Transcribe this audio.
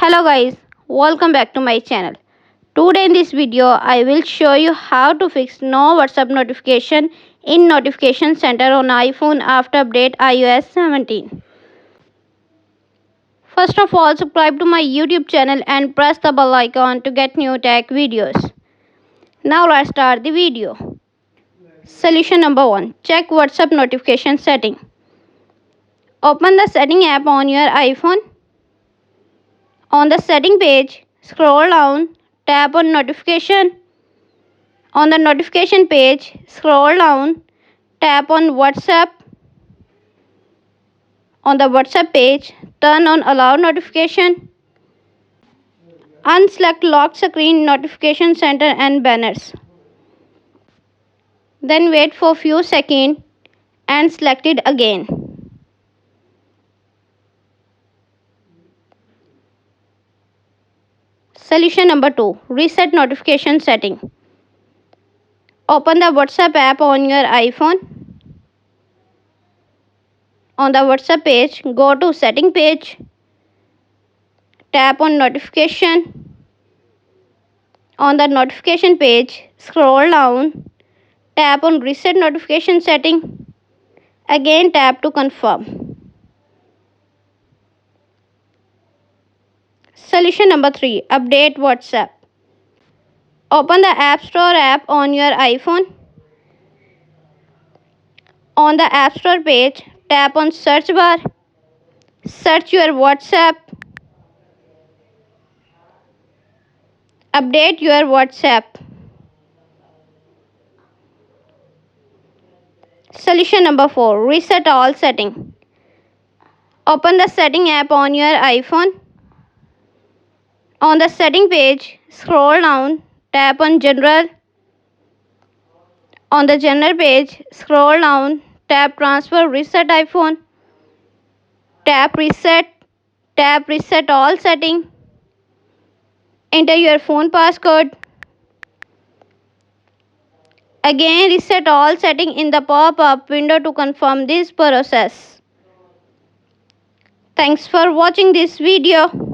Hello guys, welcome back to my channel. Today in this video I will show you how to fix no WhatsApp notification in notification center on iPhone after update iOS 17. First of all, subscribe to my YouTube channel and press the bell icon to get new tech videos. Now let's start the video. Solution number 1. Check WhatsApp notification setting. Open the setting app on your iPhone. On the setting page, scroll down, tap on notification. On the notification page, scroll down, tap on WhatsApp. On the WhatsApp page, turn on allow notification. Unselect lock screen, notification center and banners. Then wait for few seconds and select it again. Solution number 2. Reset notification setting. Open the WhatsApp app on your iPhone. On the WhatsApp page, go to setting page. Tap on notification. On the notification page, scroll down. Tap on reset notification setting. Again tap to confirm. Solution number 3. Update WhatsApp. Open the App Store app on your iPhone. On the App Store page, tap on search bar. Search your WhatsApp. Update your WhatsApp. Solution number 4. Reset all setting. Open the setting app on your iPhone. On the setting page, scroll down, tap on general. On the general page, scroll down, tap transfer reset iPhone. Tap reset all setting. Enter your phone passcode. Again reset all setting in the pop-up window to confirm this process. Thanks for watching this video.